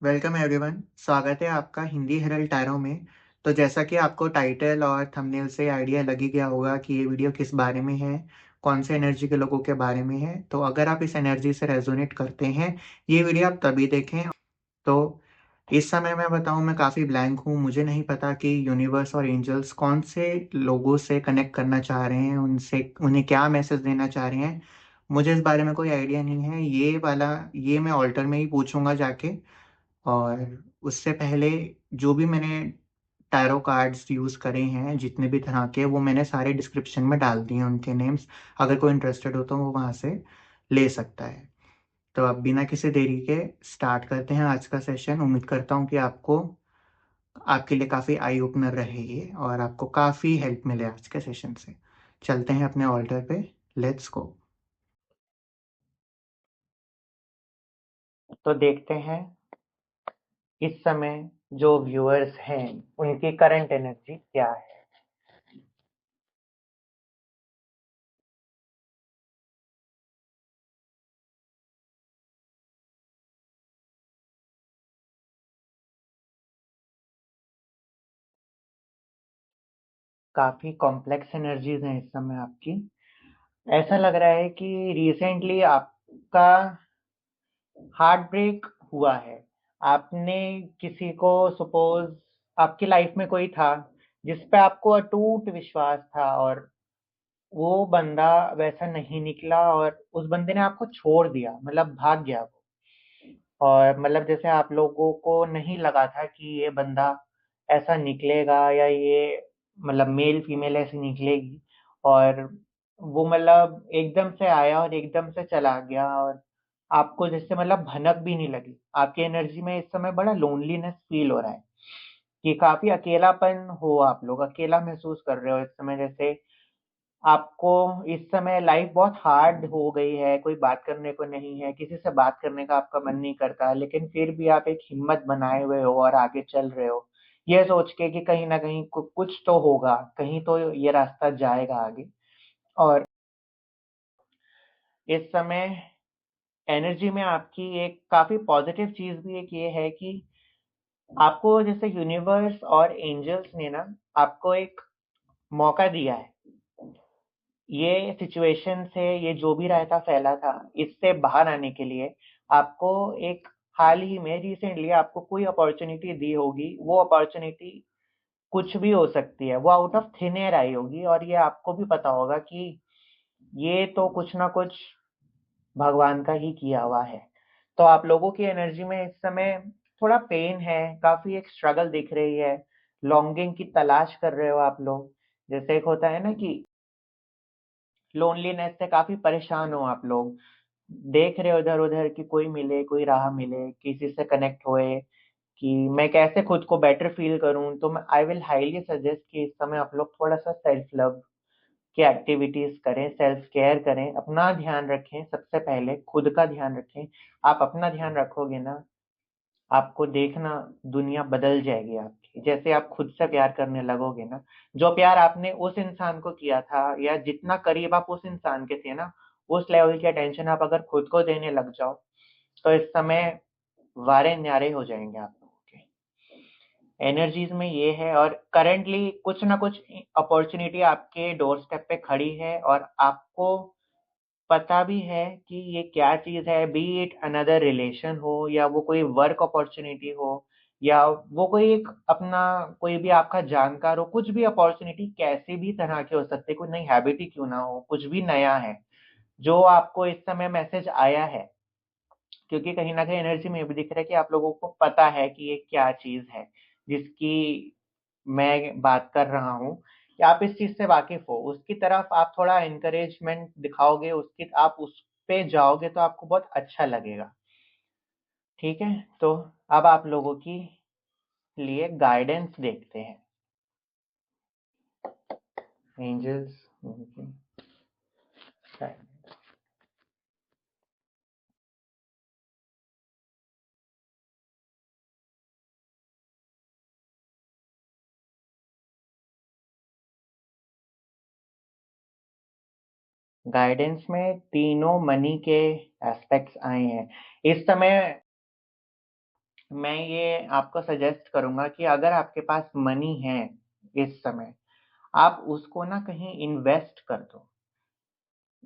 Welcome everyone. स्वागत है आपका हिंदी हेरल्ड टैरो में। तो जैसा कि आपको टाइटल और थंबनेल से आइडिया लग ही गया होगा कि ये वीडियो किस बारे में है, कौन से एनर्जी के लोगों के बारे में है। तो अगर आप इस एनर्जी से रेजोनेट करते हैं, ये वीडियो आप तभी देखें। तो इस समय मैं बताऊं, मैं काफ़ी ब्लैंक हूँ। मुझे नहीं पता कि यूनिवर्स और एंजल्स कौन से लोगों से कनेक्ट करना चाह रहे हैं, उनसे उन्हें क्या मैसेज देना चाह रहे हैं। मुझे इस बारे में कोई आइडिया नहीं है। ये मैं ऑल्टर में ही पूछूंगा जाके। और उससे पहले जो भी मैंने टैरो कार्ड्स यूज़ करे हैं, जितने भी तरह के, वो मैंने सारे डिस्क्रिप्शन में डाल दिए हैं, उनके नेम्स। अगर कोई इंटरेस्टेड हो तो वो वहाँ से ले सकता है। तो अब बिना किसी देरी के स्टार्ट करते हैं आज का सेशन। उम्मीद करता हूँ कि आपके लिए काफ़ी आई ओपनर रहे ये, और आपको काफ़ी हेल्प मिले आज के सेशन से। चलते हैं अपने ऑल्टर पे। Let's go. तो देखते हैं इस समय जो व्यूअर्स हैं उनकी करंट एनर्जी क्या है। काफी कॉम्प्लेक्स एनर्जीज हैं इस समय आपकी। ऐसा लग रहा है कि रिसेंटली आपका हार्ट ब्रेक हुआ है। आपने किसी को, सपोज आपकी लाइफ में कोई था जिस पे आपको अटूट विश्वास था, और वो बंदा वैसा नहीं निकला और उस बंदे ने आपको छोड़ दिया, मतलब भाग गया वो। और मतलब जैसे आप लोगों को नहीं लगा था कि ये बंदा ऐसा निकलेगा, या ये मतलब मेल फीमेल ऐसी निकलेगी, और वो मतलब एकदम से आया और एकदम से चला गया, और आपको जैसे मतलब भनक भी नहीं लगी। आपकी एनर्जी में इस समय बड़ा लोनलीनेस फील हो रहा है कि काफी अकेलापन हो, आप लोग अकेला महसूस कर रहे हो इस समय। जैसे आपको इस समय लाइफ बहुत हार्ड हो गई है, कोई बात करने को नहीं है, किसी से बात करने का आपका मन नहीं करता, लेकिन फिर भी आप एक हिम्मत बनाए हुए हो और आगे चल रहे हो, ये सोच के कि कहीं ना कहीं कुछ तो होगा, कहीं तो ये रास्ता जाएगा आगे। और इस समय एनर्जी में आपकी एक काफी पॉजिटिव चीज भी एक ये है कि आपको जैसे यूनिवर्स और एंजल्स ने ना आपको एक मौका दिया है, ये सिचुएशन से, ये जो भी रायता फैला था, इससे बाहर आने के लिए आपको एक हाल ही में रिसेंटली आपको कोई अपॉर्चुनिटी दी होगी। वो अपॉर्चुनिटी कुछ भी हो सकती है, वो आउट ऑफ थिन एयर आई होगी, और ये आपको भी पता होगा कि ये तो कुछ ना कुछ भगवान का ही किया हुआ है। तो आप लोगों की एनर्जी में इस समय थोड़ा पेन है, काफी एक स्ट्रगल दिख रही है, लॉन्गिंग की तलाश कर रहे हो आप लोग। जैसे एक होता है ना कि लोनलीनेस से काफी परेशान हो आप लोग, देख रहे हो इधर उधर कि कोई मिले, कोई राह मिले, किसी से कनेक्ट होए, कि मैं कैसे खुद को बेटर फील करूं। तो मैं आई विल हाईली सजेस्ट कि इस समय आप लोग थोड़ा सा सेल्फ लव की एक्टिविटीज करें, सेल्फ केयर करें, अपना ध्यान रखें। सबसे पहले खुद का ध्यान रखें। आप अपना ध्यान रखोगे ना, आपको देखना दुनिया बदल जाएगी आपकी। जैसे आप खुद से प्यार करने लगोगे ना, जो प्यार आपने उस इंसान को किया था, या जितना करीब आप उस इंसान के थे ना, उस लेवल की अटेंशन आप अगर खुद को देने लग जाओ, तो इस समय वारे न्यारे हो जाएंगे आप लोगों के। एनर्जीज में ये है, और करंटली कुछ ना कुछ अपॉर्चुनिटी आपके डोर स्टेप पे खड़ी है, और आपको पता भी है कि ये क्या चीज़ है। बी इट अनदर रिलेशन हो, या वो कोई वर्क अपॉर्चुनिटी हो, या वो कोई एक अपना कोई भी आपका जानकार हो, कुछ भी अपॉर्चुनिटी कैसे भी तरह के हो सकते, कोई नई हैबिट ही क्यों ना हो, कुछ भी नया है जो आपको इस समय मैसेज आया है। क्योंकि कहीं ना कहीं एनर्जी में भी दिख रहा है कि आप लोगों को पता है कि ये क्या चीज़ है जिसकी मैं बात कर रहा हूँ, कि आप इस चीज से वाकिफ हो, उसकी तरफ आप थोड़ा इंकरेजमेंट दिखाओगे, उसकी आप उस पे जाओगे तो आपको बहुत अच्छा लगेगा। ठीक है, तो अब आप लोगों की लिए गाइडेंस देखते हैं। एंजल्स गाइडेंस में तीनों मनी के एस्पेक्ट्स आए हैं इस समय। मैं ये आपको सजेस्ट करूँगा कि अगर आपके पास मनी है इस समय, आप उसको ना कहीं इन्वेस्ट कर दो।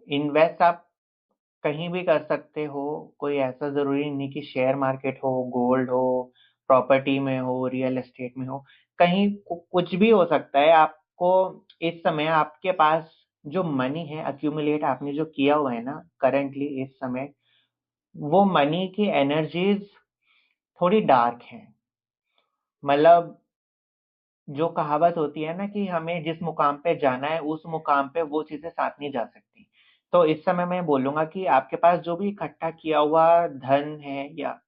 इन्वेस्ट आप कहीं भी कर सकते हो, कोई ऐसा ज़रूरी नहीं कि शेयर मार्केट हो, गोल्ड हो, प्रॉपर्टी में हो, रियल एस्टेट में हो, कहीं कुछ भी हो सकता है। आपको इस समय आपके पास जो मनी है एक्यूमुलेट आपने जो किया हुआ है ना करंटली इस समय, वो मनी की एनर्जीज थोड़ी डार्क हैं। मतलब जो कहावत होती है ना कि हमें जिस मुकाम पे जाना है उस मुकाम पे वो चीजें साथ नहीं जा सकती। तो इस समय मैं बोलूंगा कि आपके पास जो भी इकट्ठा किया हुआ धन है या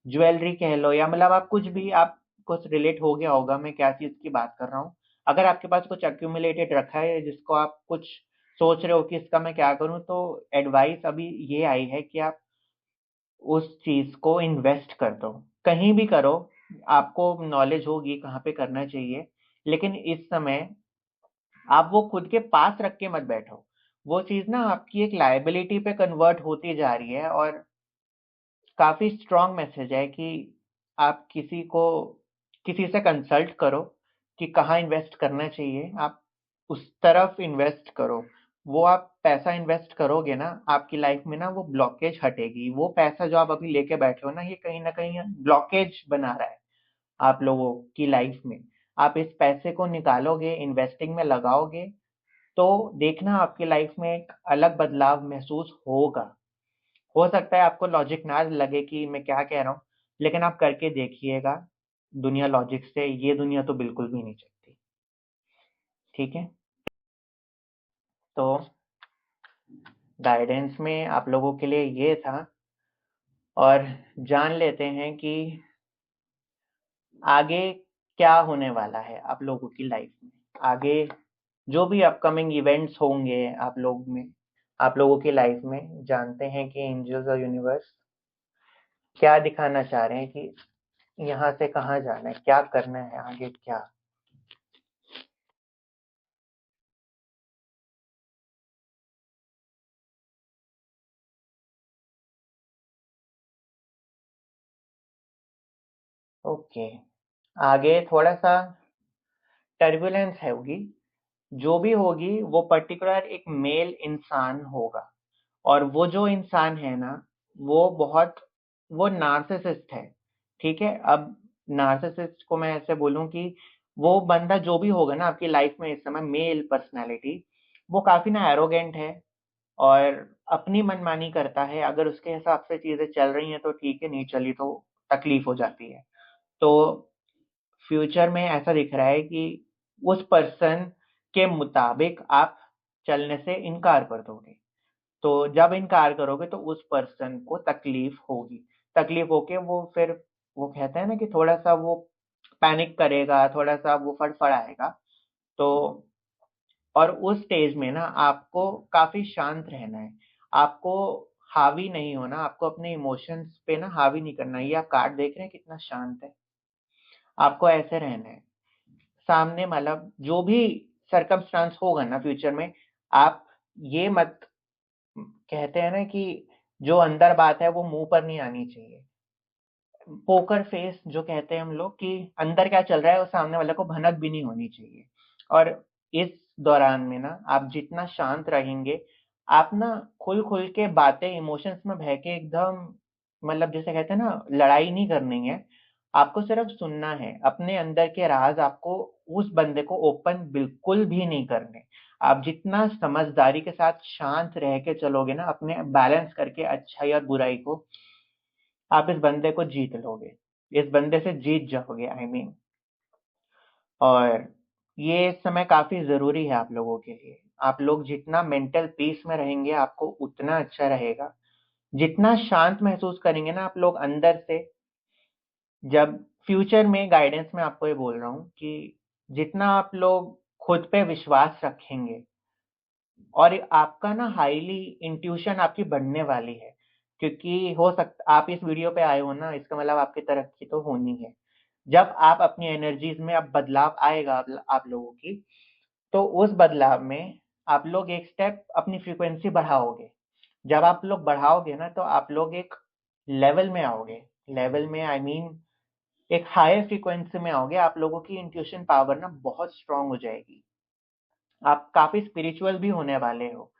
ज्वेलरी कह लो या मतलब आप कुछ भी आप कुछ रिलेट हो गया होगा मैं क्या चीज की बात कर रहा हूँ। अगर आपके पास कुछ एक्यूमुलेटेड रखा है जिसको आप कुछ सोच रहे हो कि इसका मैं क्या करूँ, तो एडवाइस अभी ये आई है कि आप उस चीज को इन्वेस्ट कर दो। कहीं भी करो, आपको नॉलेज होगी कहाँ पे करना चाहिए, लेकिन इस समय आप वो खुद के पास रख के मत बैठो। वो चीज ना आपकी एक लायबिलिटी पे कन्वर्ट होती जा रही है। और काफी स्ट्रांग मैसेज है कि आप किसी से कंसल्ट करो कि कहाँ इन्वेस्ट करना चाहिए, आप उस तरफ इन्वेस्ट करो। वो आप पैसा इन्वेस्ट करोगे ना, आपकी लाइफ में ना वो ब्लॉकेज हटेगी। वो पैसा जो आप अभी लेके बैठे हो ना कहीं ब्लॉकेज बना रहा है आप लोगों की लाइफ में। आप इस पैसे को निकालोगे, इन्वेस्टिंग में लगाओगे, तो देखना आपकी लाइफ में एक अलग बदलाव महसूस होगा। हो सकता है आपको लॉजिक ना लगे कि मैं क्या कह रहा हूँ, लेकिन आप करके देखिएगा। दुनिया लॉजिक से, ये दुनिया तो बिल्कुल भी नहीं चलती। ठीक है, तो गाइडेंस में आप लोगों के लिए ये था। और जान लेते हैं कि आगे क्या होने वाला है आप लोगों की लाइफ में। आगे जो भी अपकमिंग इवेंट्स होंगे आप लोगों की लाइफ में, जानते हैं कि एंजल्स और यूनिवर्स क्या दिखाना चाह रहे हैं कि यहाँ से कहाँ जाना है, क्या करना है आगे क्या। ओके, आगे थोड़ा सा टर्बुलेंस है होगी। जो भी होगी वो पर्टिकुलर एक मेल इंसान होगा। और वो जो इंसान है ना, वो बहुत वो नार्सिसिस्ट है। ठीक है, अब नार्सिसिस्ट को मैं ऐसे बोलूं कि वो बंदा जो भी होगा ना आपकी लाइफ में इस समय, मेल पर्सनालिटी, वो काफी ना एरोगेंट है और अपनी मनमानी करता है। अगर उसके हिसाब से चीजें चल रही हैं तो ठीक है, नहीं चली तो तकलीफ हो जाती है। तो फ्यूचर में ऐसा दिख रहा है कि उस पर्सन के मुताबिक आप चलने से इनकार कर दोगे। तो जब इनकार करोगे तो उस पर्सन को तकलीफ होगी। तकलीफ होके वो फिर वो कहते हैं ना कि थोड़ा सा वो पैनिक करेगा, थोड़ा सा वो फड़फड़ाएगा। तो और उस स्टेज में ना आपको काफी शांत रहना है। आपको हावी नहीं होना, आपको अपने इमोशंस पे ना हावी नहीं करना। ये आप कार्ड देख रहे हैं कितना शांत है, आपको ऐसे रहना है। सामने मतलब जो भी सरकमस्टांस होगा ना फ्यूचर में, आप ये मत कहते हैं ना कि जो अंदर बात है वो मुंह पर नहीं आनी चाहिए। पोकर फेस जो कहते हैं हम लोग कि अंदर क्या चल रहा है वो सामने वाले को भनक भी नहीं होनी चाहिए। और इस दौरान में ना आप जितना शांत रहेंगे, आप ना खुल खुल के बातें इमोशंस में बह के एकदम, मतलब जैसे कहते हैं ना लड़ाई नहीं करनी है। आपको सिर्फ सुनना है, अपने अंदर के राज आपको उस बंदे को ओपन बिल्कुल भी नहीं करने। आप जितना समझदारी के साथ शांत रह के चलोगे ना, अपने बैलेंस करके अच्छाई और बुराई को, आप इस बंदे को जीत लोगे, इस बंदे से जीत जाओगे आई मीन। और ये इस समय काफी जरूरी है आप लोगों के लिए। आप लोग जितना मेंटल पीस में रहेंगे आपको उतना अच्छा रहेगा। जितना शांत महसूस करेंगे ना आप लोग अंदर से, जब फ्यूचर में गाइडेंस में आपको ये बोल रहा हूँ कि जितना आप लोग खुद पे विश्वास रखेंगे, और आपका ना हाईली इंट्यूशन आपकी बढ़ने वाली है। क्योंकि हो सकता आप इस वीडियो पे आए हो ना, इसका मतलब आपकी तरक्की तो होनी है। जब आप अपनी एनर्जीज में अब बदलाव आएगा आप लोगों की, तो उस बदलाव में आप लोग एक स्टेप अपनी फ्रीक्वेंसी बढ़ाओगे। जब आप लोग बढ़ाओगे ना तो आप लोग एक लेवल में आओगे। लेवल में आई मीन एक हायर फ्रीक्वेंसी में आओगे, आप लोगों की इंट्यूशन पावर ना बहुत स्ट्रांग हो जाएगी। आप काफी स्पिरिचुअल भी होने वाले हो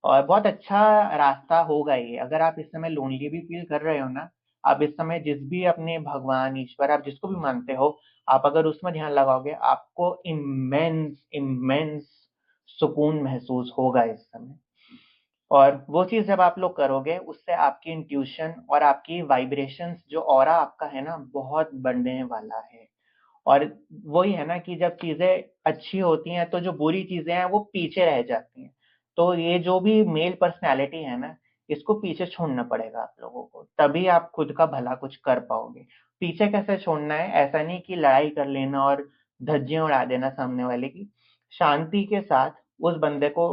और बहुत अच्छा रास्ता होगा ये। अगर आप इस समय लोनली भी फील कर रहे हो ना, आप इस समय जिस भी अपने भगवान ईश्वर आप जिसको भी मानते हो, आप अगर उसमें ध्यान लगाओगे, आपको इमेंस इमेंस सुकून महसूस होगा इस समय। और वो चीज जब आप लोग करोगे, उससे आपकी इंट्यूशन और आपकी वाइब्रेशंस, जो ऑरा आपका है ना, बहुत बढ़ने वाला है। और वही है ना कि जब चीजें अच्छी होती हैं तो जो बुरी चीजें हैं वो पीछे रह जाती हैं। तो ये जो भी मेल पर्सनैलिटी है ना, इसको पीछे छोड़ना पड़ेगा आप लोगों को, तभी आप खुद का भला कुछ कर पाओगे। पीछे कैसे छोड़ना है, ऐसा नहीं कि लड़ाई कर लेना और धज्जियां उड़ा देना सामने वाले की। शांति के साथ उस बंदे को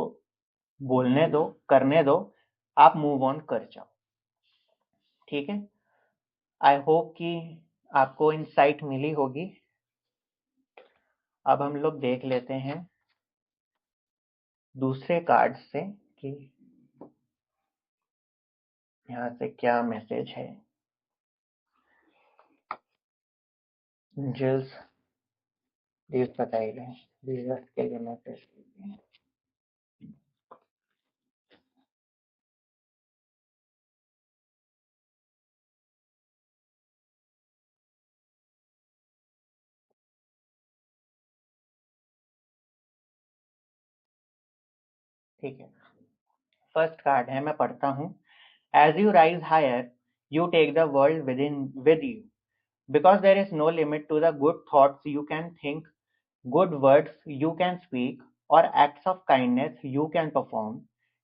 बोलने दो, करने दो, आप मूव ऑन कर जाओ। ठीक है, आई होप कि आपको इंसाइट मिली होगी। अब हम लोग देख लेते हैं दूसरे कार्ड से कि यहाँ से क्या मैसेज है। एंजल्स प्लीज बताइए जीसस के लिए मैसेज। ठीक है, फर्स्ट कार्ड है, मैं पढ़ता हूँ। As you rise higher, you take the world with you, because there is no limit to the good thoughts you can think, good words you can speak, or acts of kindness you can perform.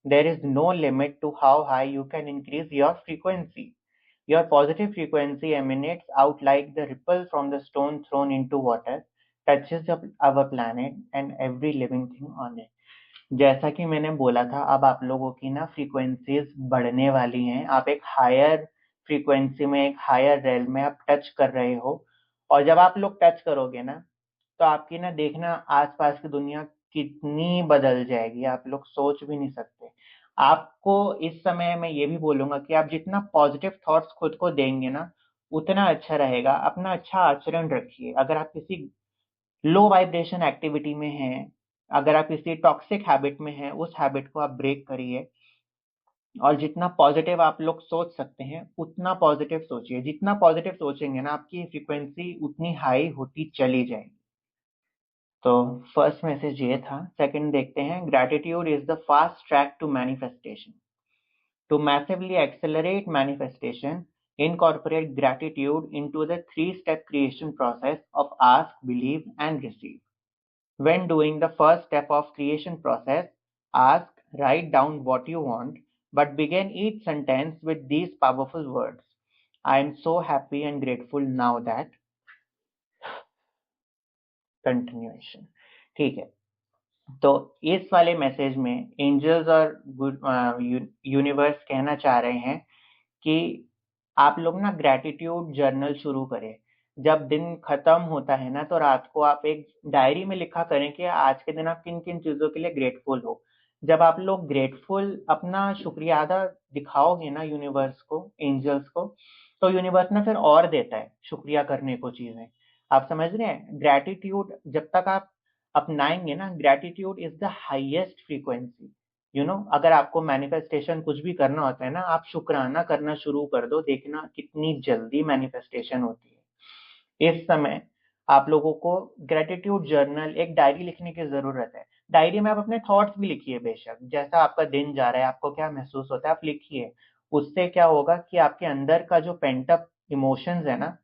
There is no limit to how high you can increase your frequency. Your positive frequency emanates out like the ripple from the stone thrown into water, touches our planet and every living thing on it. जैसा कि मैंने बोला था, अब आप लोगों की ना फ्रीक्वेंसीज बढ़ने वाली हैं। आप एक हायर फ्रीक्वेंसी में, एक हायर रेल में आप टच कर रहे हो। और जब आप लोग टच करोगे ना, तो आपकी ना देखना आसपास की दुनिया कितनी बदल जाएगी, आप लोग सोच भी नहीं सकते। आपको इस समय मैं ये भी बोलूंगा कि आप जितना पॉजिटिव थॉट्स खुद को देंगे ना, उतना अच्छा रहेगा। अपना अच्छा आचरण रखिए। अगर आप किसी लो वाइब्रेशन एक्टिविटी में हैं, अगर आप किसी टॉक्सिक हैबिट में हैं, उस हैबिट को आप ब्रेक करिए। और जितना पॉजिटिव आप लोग सोच सकते हैं, उतना पॉजिटिव सोचिए। जितना पॉजिटिव सोचेंगे ना, आपकी फ्रीक्वेंसी उतनी हाई होती चली जाएगी। तो फर्स्ट मैसेज ये था। सेकंड देखते हैं। Gratitude is the fast track to manifestation. To massively accelerate manifestation, incorporate gratitude into the three-step creation process of ask, believe, and receive. When doing the first step of creation process, ask, write down what you want, but begin each sentence with these powerful words. I am so happy and grateful now that continuation. ठीक है, तो इस वाले message में angels और universe कहना चाह रहे हैं कि आप लोग ना ग्रैटिट्यूड जर्नल शुरू करें। जब दिन खत्म होता है ना, तो रात को आप एक डायरी में लिखा करें कि आज के दिन आप किन किन चीजों के लिए ग्रेटफुल हो। जब आप लोग ग्रेटफुल अपना शुक्रिया अदा दिखाओगे ना यूनिवर्स को, एंजल्स को, तो यूनिवर्स ना फिर और देता है शुक्रिया करने को चीजें। आप समझ रहे हैं? ग्रैटिट्यूड जब तक आप अपनाएंगे ना, gratitude is the highest frequency. अगर आपको मैनिफेस्टेशन कुछ भी करना होता है ना, आप शुक्राना करना शुरू कर दो, देखना कितनी जल्दी मैनिफेस्टेशन होती है। इस समय आप लोगों को ग्रेटिट्यूड जर्नल, एक डायरी लिखने की जरूरत है। डायरी में आप अपने थॉट्स भी लिखिए, बेशक जैसा आपका दिन जा रहा है, आपको क्या महसूस होता है, आप लिखिए। उससे क्या होगा कि आपके अंदर का जो पेंटअप इमोशंस है ना,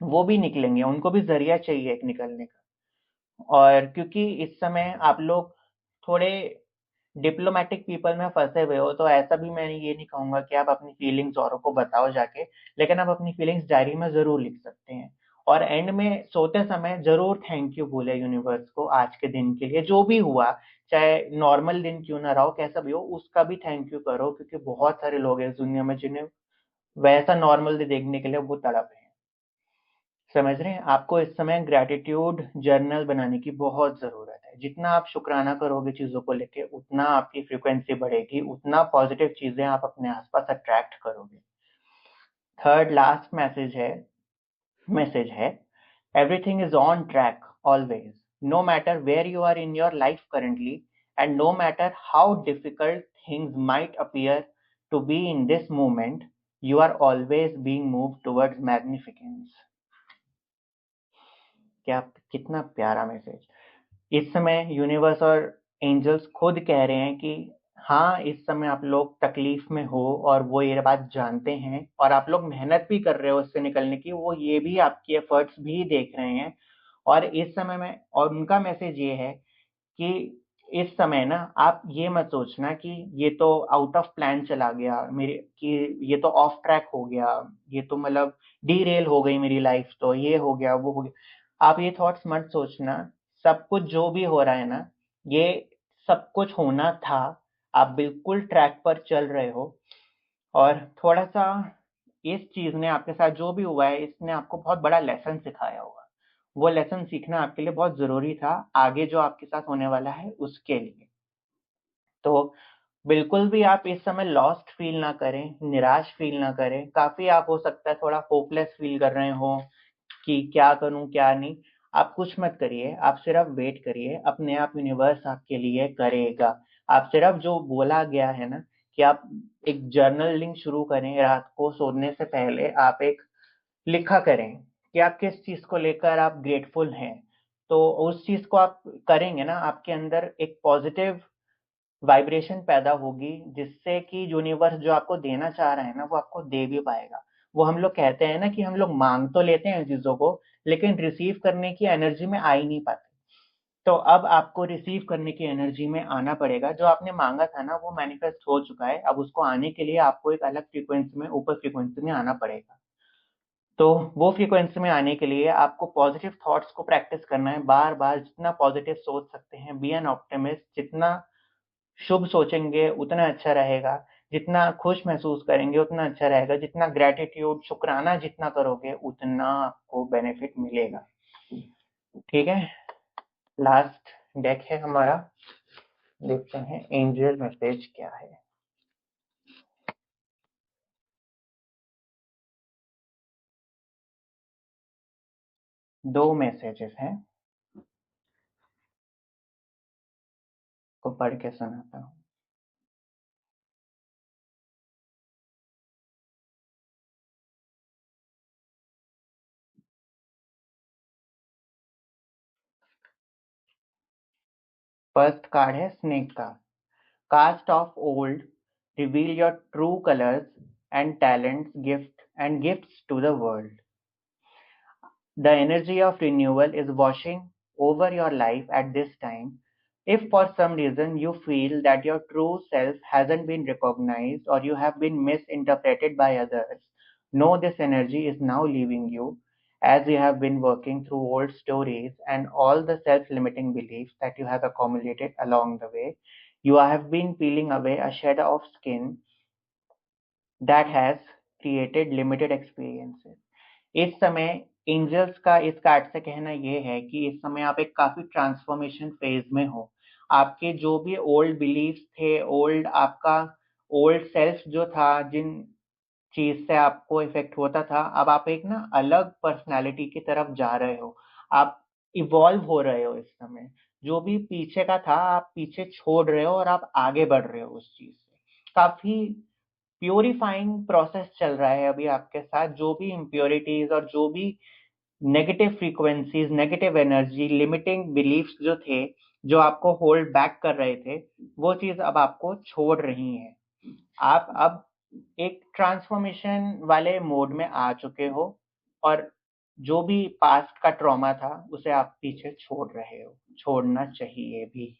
वो भी निकलेंगे। उनको भी जरिया चाहिए एक निकलने का। और क्योंकि इस समय आप लोग थोड़े डिप्लोमेटिक पीपल में फंसे हुए हो, तो ऐसा भी मैं ये नहीं कहूंगा कि आप अपनी फीलिंग्स औरों को बताओ जाके, लेकिन आप अपनी फीलिंग्स डायरी में जरूर लिख सकते हैं। और एंड में सोते समय जरूर थैंक यू बोले यूनिवर्स को आज के दिन के लिए, जो भी हुआ, चाहे नॉर्मल दिन क्यों ना रहा हो, कैसा भी हो, उसका भी थैंक यू करो। क्योंकि बहुत सारे लोग हैं इस दुनिया में जिन्हें वैसा नॉर्मल दिन देखने के लिए वो तड़प है। समझ रहे हैं? आपको इस समय ग्रैटिट्यूड जर्नल बनाने की बहुत जरूरत है। जितना आप शुक्राना करोगे चीजों को लेके, उतना आपकी फ्रीक्वेंसी बढ़ेगी, उतना पॉजिटिव चीजें आप अपने आसपास अट्रैक्ट करोगे। थर्ड लास्ट मैसेज है। मैसेज है, everything is on track always, no matter where you are in your life currently, and no matter how difficult things might appear to be in this moment, you are always being moved towards magnificence. क्या कितना प्यारा message. इस समय universe और angels खुद कह रहे हैं कि हाँ, इस समय आप लोग तकलीफ में हो और वो ये बात जानते हैं, और आप लोग मेहनत भी कर रहे हो उससे निकलने की, वो ये भी आपकी एफर्ट्स भी देख रहे हैं। और इस समय में, और उनका मैसेज ये है कि इस समय ना आप ये मत सोचना कि ये तो आउट ऑफ प्लान चला गया मेरे, कि ये तो ऑफ ट्रैक हो गया, ये तो मतलब डीरेल हो गई मेरी लाइफ, तो ये हो गया वो हो गया। आप ये थॉट्स मत सोचना। सब कुछ जो भी हो रहा है ना, ये सब कुछ होना था। आप बिल्कुल ट्रैक पर चल रहे हो। और थोड़ा सा इस चीज ने आपके साथ जो भी हुआ है, इसने आपको बहुत बड़ा लेसन सिखाया होगा। वो लेसन सीखना आपके लिए बहुत जरूरी था, आगे जो आपके साथ होने वाला है उसके लिए। तो बिल्कुल भी आप इस समय लॉस्ट फील ना करें, निराश फील ना करें। काफी आप हो सकता है थोड़ा होपलेस फील कर रहे हो कि क्या करूं क्या नहीं। आप कुछ मत करिए, आप सिर्फ वेट करिए, अपने आप यूनिवर्स आपके लिए करेगा। आप सिर्फ जो बोला गया है ना, कि आप एक जर्नलिंग शुरू करें, रात को सोने से पहले आप एक लिखा करें कि आप किस चीज को लेकर आप ग्रेटफुल हैं। तो उस चीज को आप करेंगे ना, आपके अंदर एक पॉजिटिव वाइब्रेशन पैदा होगी, जिससे कि यूनिवर्स जो आपको देना चाह रहा है ना, वो आपको दे भी पाएगा। वो हम लोग कहते हैं ना कि हम लोग मांग तो लेते हैं चीजों को, लेकिन रिसीव करने की एनर्जी में आ ही नहीं पाते। तो अब आपको रिसीव करने की एनर्जी में आना पड़ेगा। जो आपने मांगा था ना, वो मैनिफेस्ट हो चुका है। अब उसको आने के लिए आपको एक अलग फ्रीक्वेंसी में, ऊपर फ्रीक्वेंसी में आना पड़ेगा। तो वो फ्रीक्वेंसी में आने के लिए आपको पॉजिटिव थॉट्स को प्रैक्टिस करना है बार बार। जितना पॉजिटिव सोच सकते हैं, बी एन ऑप्टिमिस्ट। जितना शुभ सोचेंगे उतना अच्छा रहेगा, जितना खुश महसूस करेंगे उतना अच्छा रहेगा, जितना ग्रेटिट्यूड, शुक्राना जितना करोगे उतना आपको बेनिफिट मिलेगा। ठीक है, लास्ट डेक है हमारा, देखते हैं एंजल मैसेज क्या है। दो मैसेजेस हैं, को पढ़ के सुनाता हूँ। फर्स्ट कार्ड है स्नेक का। Cast off old, reveal your true colours and talents, gifts to the world. The energy of renewal is washing over your life at this time. If for some reason you feel that your true self hasn't been recognized or you have been misinterpreted by others, know this energy is now leaving you, as you have been working through old stories and all the self limiting beliefs that you have accumulated along the way. You have been peeling away a shed of skin that has created limited experiences. इस समय angels का इस card से कहना ये है कि इस समय आप एक काफी ट्रांसफॉर्मेशन फेज में हो। आपके जो भी ओल्ड बिलीफ्स थे, ओल्ड आपका ओल्ड सेल्फ जो था, जिन चीज से आपको इफेक्ट होता था, अब आप एक ना अलग पर्सनालिटी की तरफ जा रहे हो। आप इवॉल्व हो रहे हो इस समय। जो भी पीछे का था आप पीछे छोड़ रहे हो और आप आगे बढ़ रहे हो उस चीज से। काफी प्योरीफाइंग प्रोसेस चल रहा है अभी आपके साथ। जो भी इम्प्योरिटीज और जो भी negative frequencies, negative energy, limiting beliefs जो थे, जो आपको होल्ड बैक कर रहे थे, वो चीज अब आपको छोड़ रही है। आप अब एक ट्रांसफॉर्मेशन वाले मोड में आ चुके हो, और जो भी पास्ट का ट्रॉमा था उसे आप पीछे छोड़ रहे हो, छोड़ना चाहिए भी।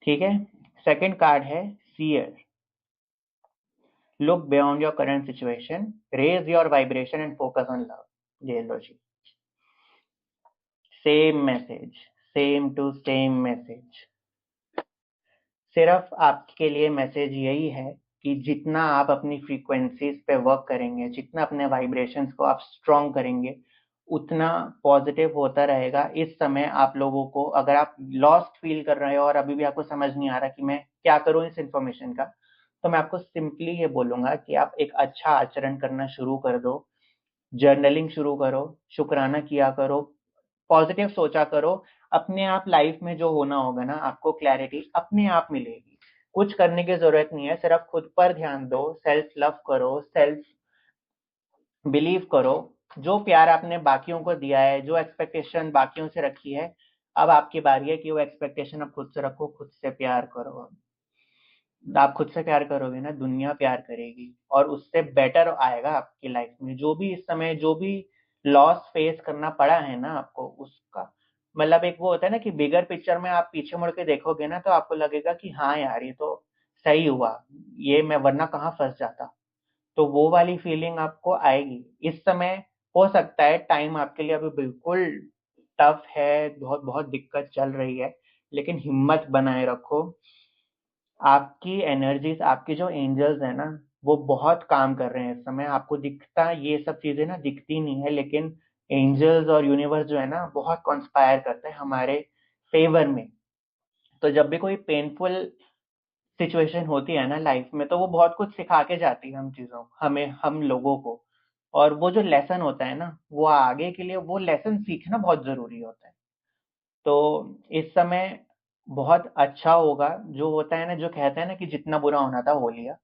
ठीक है, सेकंड कार्ड है shear. Look beyond your current situation, raise your vibration and focus on love. ये लो जी, same message, same to same message. सिर्फ आपके लिए मैसेज यही है कि जितना आप अपनी फ्रीक्वेंसीज पे वर्क करेंगे, जितना अपने वाइब्रेशंस को आप स्ट्रॉन्ग करेंगे, उतना पॉजिटिव होता रहेगा। इस समय आप लोगों को, अगर आप लॉस्ट फील कर रहे हो और अभी भी आपको समझ नहीं आ रहा कि मैं क्या करूं इस इंफॉर्मेशन का, तो मैं आपको सिंपली ये बोलूंगा कि आप एक अच्छा आचरण करना शुरू कर दो। जर्नलिंग शुरू करो, शुक्राना किया करो, पॉजिटिव सोचा करो। अपने आप लाइफ में जो होना होगा ना, आपको क्लैरिटी अपने आप मिलेगी। कुछ करने की जरूरत नहीं है, सिर्फ खुद पर ध्यान दो, सेल्फ लव करो, सेल्फ बिलीव करो। जो प्यार आपने बाकियों को दिया है, जो एक्सपेक्टेशन बाकियों से रखी है, अब आपकी बारी है कि वो एक्सपेक्टेशन अब खुद से रखो, खुद से प्यार करो। आप खुद से प्यार करोगे ना, दुनिया प्यार करेगी और उससे बेटर आएगा आपकी लाइफ में। जो भी इस समय जो भी लॉस फेस करना पड़ा है ना आपको, उसका मतलब एक वो होता है ना कि बिगर पिक्चर में आप पीछे मुड़ के देखोगे ना, तो आपको लगेगा कि हाँ यार, ये तो सही हुआ, ये मैं वरना कहाँ फंस जाता। तो वो वाली फीलिंग आपको आएगी इस समय। हो सकता है टाइम आपके लिए अभी बिल्कुल टफ है, बहुत बहुत दिक्कत चल रही है, लेकिन हिम्मत बनाए रखो। आपकी एनर्जीज, आपके जो एंजल्स है ना, वो बहुत काम कर रहे हैं इस समय। आपको दिखता, ये सब चीजें ना दिखती नहीं है, लेकिन एंजल्स और यूनिवर्स जो है ना, बहुत कॉन्स्पायर करते हैं हमारे फेवर में। तो जब भी कोई पेनफुल सिचुएशन होती है ना लाइफ में, तो वो बहुत कुछ सिखा के जाती है हम चीजों हमें, हम लोगों को। और वो जो लेसन होता है ना, वो आगे के लिए वो लेसन सीखना बहुत जरूरी होता है। तो इस समय बहुत अच्छा होगा। जो होता है ना, जो कहते हैं ना कि जितना बुरा होना था हो लिया,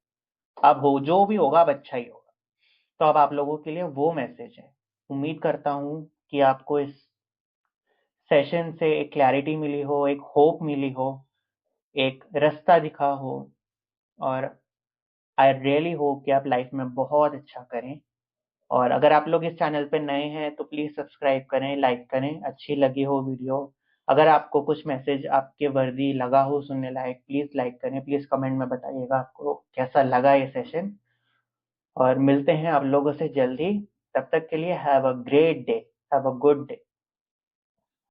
अब हो जो भी होगा अब अच्छा ही होगा। तो अब आप लोगों के लिए वो मैसेज है। उम्मीद करता हूँ कि आपको इस सेशन से एक क्लैरिटी मिली हो, एक होप मिली हो, एक रास्ता दिखा हो। और आई रियली होप कि आप लाइफ में बहुत अच्छा करें। और अगर आप लोग इस चैनल पे नए हैं तो प्लीज़ सब्सक्राइब करें, लाइक करें, अच्छी लगी हो वीडियो। अगर आपको कुछ मैसेज आपके वर्दी लगा हो सुनने लायक, प्लीज़ लाइक करें, प्लीज़ कमेंट में बताइएगा आपको कैसा लगा ये सेशन। और मिलते हैं आप लोगों से जल्दी। तब तक के लिए have a great day, have a good day.